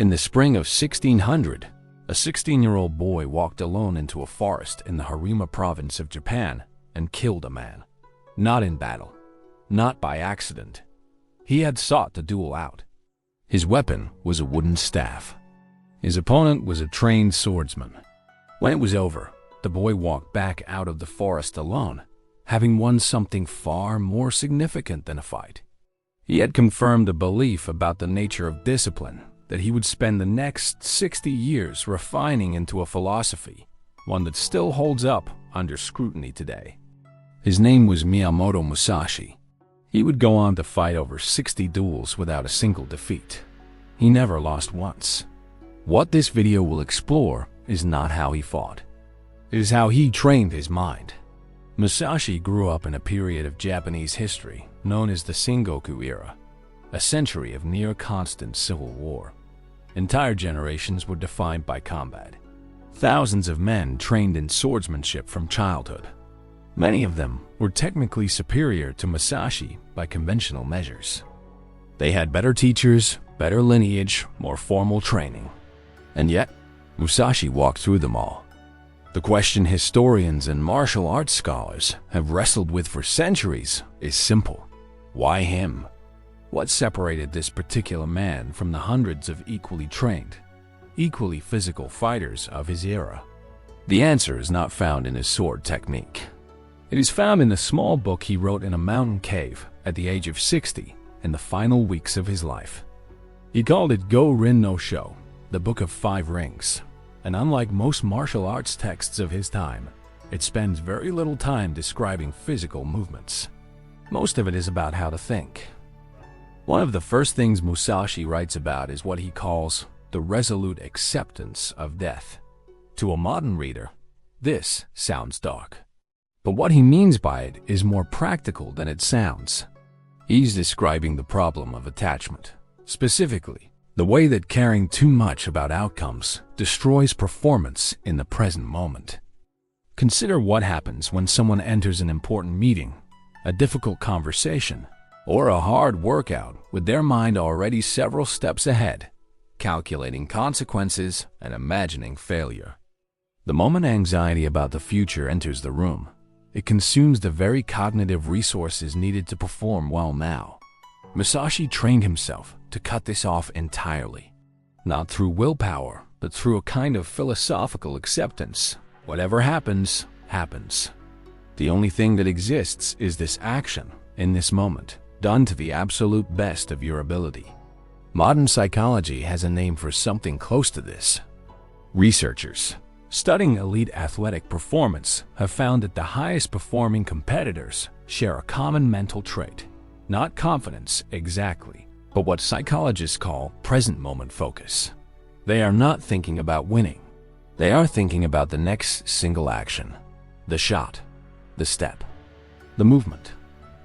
In the spring of 1600, a 16-year-old boy walked alone into a forest in the Harima province of Japan and killed a man. Not in battle, not by accident. He had sought the duel out. His weapon was a wooden staff. His opponent was a trained swordsman. When it was over, the boy walked back out of the forest alone, having won something far more significant than a fight. He had confirmed a belief about the nature of discipline that he would spend the next 60 years refining into a philosophy, one that still holds up under scrutiny today. His name was Miyamoto Musashi. He would go on to fight over 60 duels without a single defeat. He never lost once. What this video will explore is not how he fought. It is how he trained his mind. Musashi grew up in a period of Japanese history known as the Sengoku era, a century of near-constant civil war. Entire generations were defined by combat. Thousands of men trained in swordsmanship from childhood. Many of them were technically superior to Musashi by conventional measures. They had better teachers, better lineage, more formal training. And yet, Musashi walked through them all. The question historians and martial arts scholars have wrestled with for centuries is simple. Why him? What separated this particular man from the hundreds of equally trained, equally physical fighters of his era? The answer is not found in his sword technique. It is found in the small book he wrote in a mountain cave at the age of 60 in the final weeks of his life. He called it Go-Rin no Sho, the Book of Five Rings, and unlike most martial arts texts of his time, it spends very little time describing physical movements. Most of it is about how to think. One of the first things Musashi writes about is what he calls the resolute acceptance of death. To a modern reader, this sounds dark. But what he means by it is more practical than it sounds. He's describing the problem of attachment, specifically the way that caring too much about outcomes destroys performance in the present moment. Consider what happens when someone enters an important meeting, a difficult conversation, or a hard workout with their mind already several steps ahead, calculating consequences and imagining failure. The moment anxiety about the future enters the room, it consumes the very cognitive resources needed to perform well now. Musashi trained himself to cut this off entirely, not through willpower, but through a kind of philosophical acceptance. Whatever happens, happens. The only thing that exists is this action, in this moment, done to the absolute best of your ability. Modern psychology has a name for something close to this. Researchers studying elite athletic performance have found that the highest performing competitors share a common mental trait. Not confidence exactly, but what psychologists call present moment focus. They are not thinking about winning. They are thinking about the next single action, the shot, the step, the movement.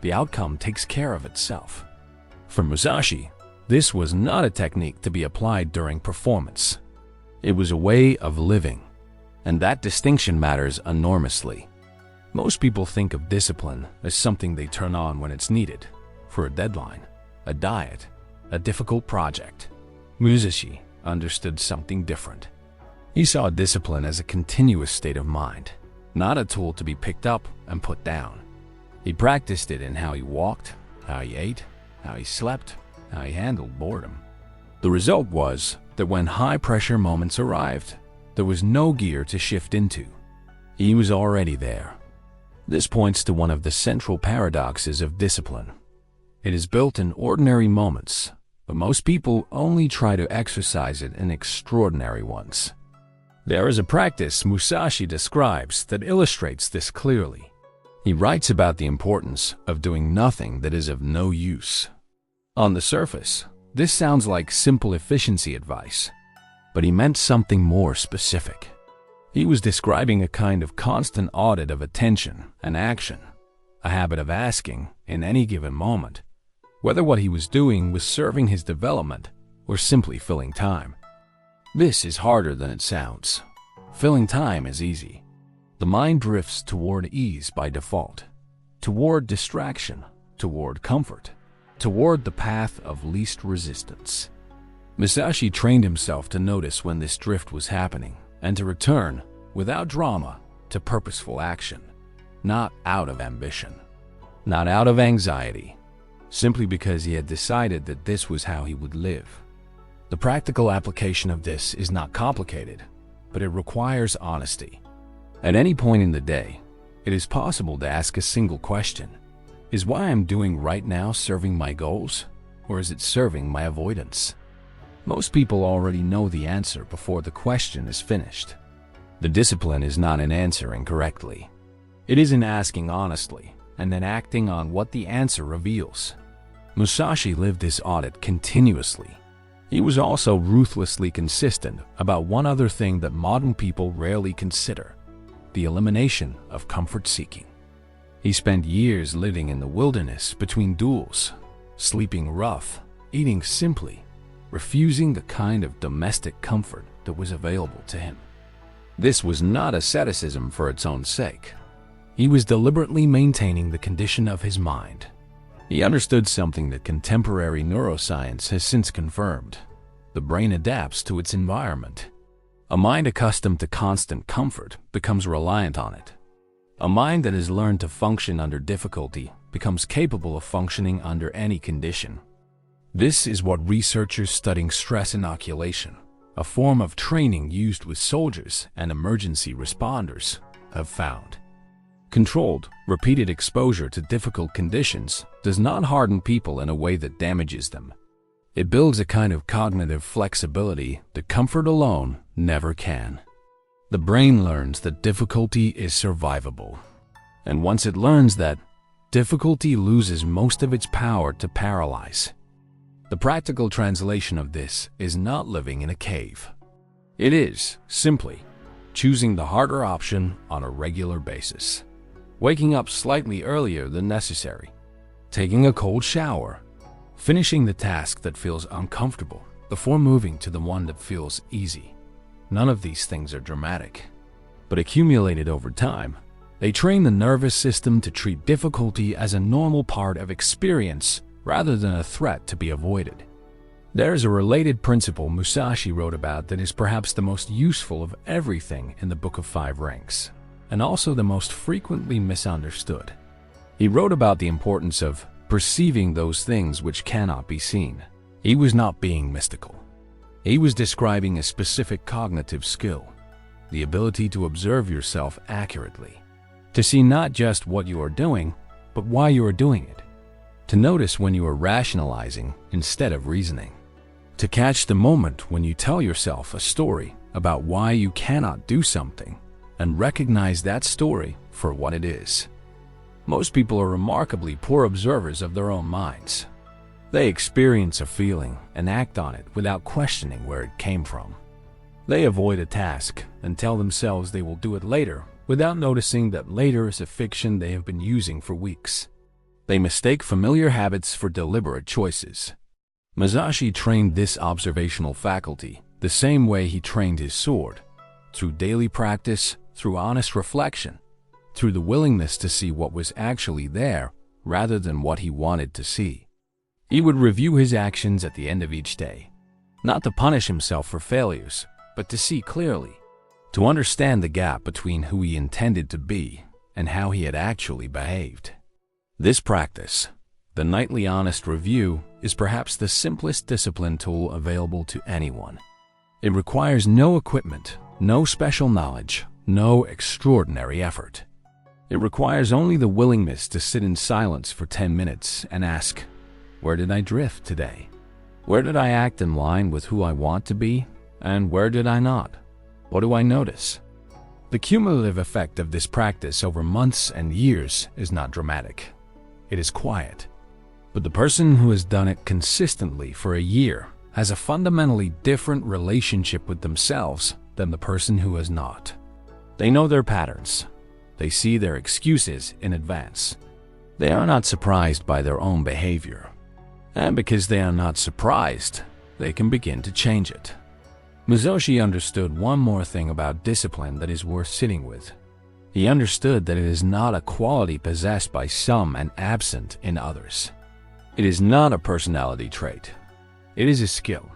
The outcome takes care of itself. For Musashi, this was not a technique to be applied during performance. It was a way of living, and that distinction matters enormously. Most people think of discipline as something they turn on when it's needed, for a deadline, a diet, a difficult project. Musashi understood something different. He saw discipline as a continuous state of mind, not a tool to be picked up and put down. He practiced it in how he walked, how he ate, how he slept, how he handled boredom. The result was that when high-pressure moments arrived, there was no gear to shift into. He was already there. This points to one of the central paradoxes of discipline. It is built in ordinary moments, but most people only try to exercise it in extraordinary ones. There is a practice Musashi describes that illustrates this clearly. He writes about the importance of doing nothing that is of no use. On the surface, this sounds like simple efficiency advice, but he meant something more specific. He was describing a kind of constant audit of attention and action, a habit of asking, in any given moment, whether what he was doing was serving his development or simply filling time. This is harder than it sounds. Filling time is easy. The mind drifts toward ease by default, toward distraction, toward comfort, toward the path of least resistance. Musashi trained himself to notice when this drift was happening and to return, without drama, to purposeful action, not out of ambition, not out of anxiety, simply because he had decided that this was how he would live. The practical application of this is not complicated, but it requires honesty. At any point in the day, it is possible to ask a single question. Is what I am doing right now serving my goals, or is it serving my avoidance? Most people already know the answer before the question is finished. The discipline is not in answering correctly. It is in asking honestly and then acting on what the answer reveals. Musashi lived this audit continuously. He was also ruthlessly consistent about one other thing that modern people rarely consider: the elimination of comfort seeking. He spent years living in the wilderness between duels, sleeping rough, eating simply, refusing the kind of domestic comfort that was available to him. This was not asceticism for its own sake. He was deliberately maintaining the condition of his mind. He understood something that contemporary neuroscience has since confirmed: the brain adapts to its environment. A mind accustomed to constant comfort becomes reliant on it. A mind that has learned to function under difficulty becomes capable of functioning under any condition. This is what researchers studying stress inoculation, a form of training used with soldiers and emergency responders, have found. Controlled, repeated exposure to difficult conditions does not harden people in a way that damages them. It builds a kind of cognitive flexibility that comfort alone never can. The brain learns that difficulty is survivable. And once it learns that, difficulty loses most of its power to paralyze. The practical translation of this is not living in a cave. It is, simply, choosing the harder option on a regular basis. Waking up slightly earlier than necessary. Taking a cold shower. Finishing the task that feels uncomfortable before moving to the one that feels easy. None of these things are dramatic, but accumulated over time, they train the nervous system to treat difficulty as a normal part of experience rather than a threat to be avoided. There is a related principle Musashi wrote about that is perhaps the most useful of everything in the Book of Five Ranks, and also the most frequently misunderstood. He wrote about the importance of perceiving those things which cannot be seen. He was not being mystical. He was describing a specific cognitive skill, the ability to observe yourself accurately, to see not just what you are doing, but why you are doing it, to notice when you are rationalizing instead of reasoning, to catch the moment when you tell yourself a story about why you cannot do something and recognize that story for what it is. Most people are remarkably poor observers of their own minds. They experience a feeling and act on it without questioning where it came from. They avoid a task and tell themselves they will do it later without noticing that later is a fiction they have been using for weeks. They mistake familiar habits for deliberate choices. Musashi trained this observational faculty the same way he trained his sword, through daily practice, through honest reflection, through the willingness to see what was actually there rather than what he wanted to see. He would review his actions at the end of each day, not to punish himself for failures, but to see clearly, to understand the gap between who he intended to be and how he had actually behaved. This practice, the nightly honest review, is perhaps the simplest discipline tool available to anyone. It requires no equipment, no special knowledge, no extraordinary effort. It requires only the willingness to sit in silence for 10 minutes and ask, where did I drift today? Where did I act in line with who I want to be? And where did I not? What do I notice? The cumulative effect of this practice over months and years is not dramatic. It is quiet. But the person who has done it consistently for a year has a fundamentally different relationship with themselves than the person who has not. They know their patterns. They see their excuses in advance. They are not surprised by their own behavior. And because they are not surprised, they can begin to change it. Musashi understood one more thing about discipline that is worth sitting with. He understood that it is not a quality possessed by some and absent in others. It is not a personality trait. It is a skill,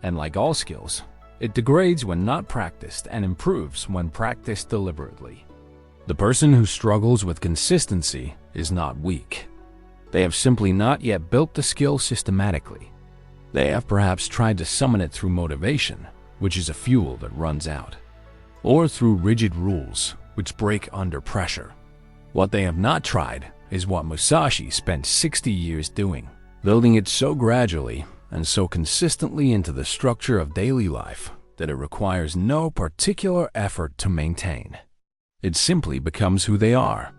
And like all skills, it degrades when not practiced and improves when practiced deliberately. The person who struggles with consistency is not weak. They have simply not yet built the skill systematically. They have perhaps tried to summon it through motivation, which is a fuel that runs out, or through rigid rules, which break under pressure. What they have not tried is what Musashi spent 60 years doing, building it so gradually and so consistently into the structure of daily life that it requires no particular effort to maintain. It simply becomes who they are.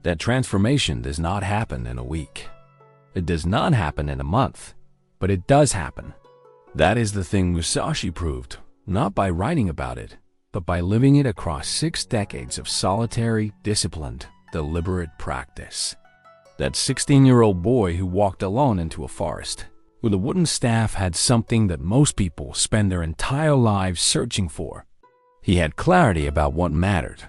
That transformation does not happen in a week. It does not happen in a month, but it does happen. That is the thing Musashi proved, not by writing about it, but by living it across 6 decades of solitary, disciplined, deliberate practice. That 16-year-old boy who walked alone into a forest with a wooden staff had something that most people spend their entire lives searching for. He had clarity about what mattered.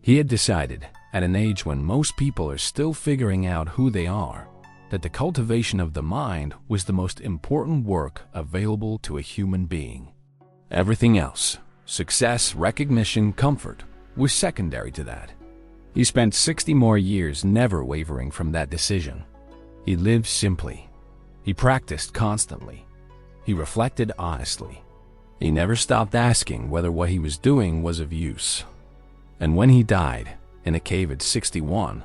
He had decided, at an age when most people are still figuring out who they are, that the cultivation of the mind was the most important work available to a human being. Everything else, success, recognition, comfort, was secondary to that. He spent 60 more years never wavering from that decision. He lived simply. He practiced constantly. He reflected honestly. He never stopped asking whether what he was doing was of use. And when he died, in a cave at 61,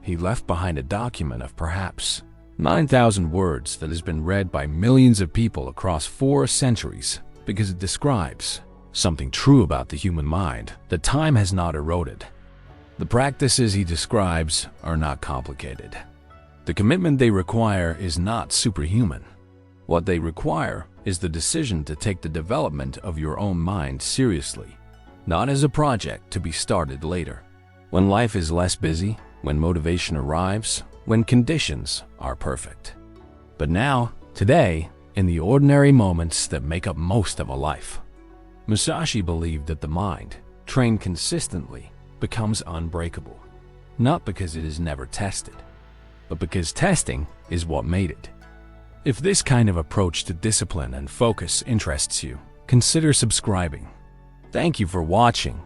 he left behind a document of perhaps 9,000 words that has been read by millions of people across 4 centuries because it describes something true about the human mind that time has not eroded. The practices he describes are not complicated. The commitment they require is not superhuman. What they require is the decision to take the development of your own mind seriously, not as a project to be started later. When life is less busy, when motivation arrives, when conditions are perfect. But now, today, in the ordinary moments that make up most of a life, Musashi believed that the mind, trained consistently, becomes unbreakable, not because it is never tested, but because testing is what made it. If this kind of approach to discipline and focus interests you, consider subscribing. Thank you for watching.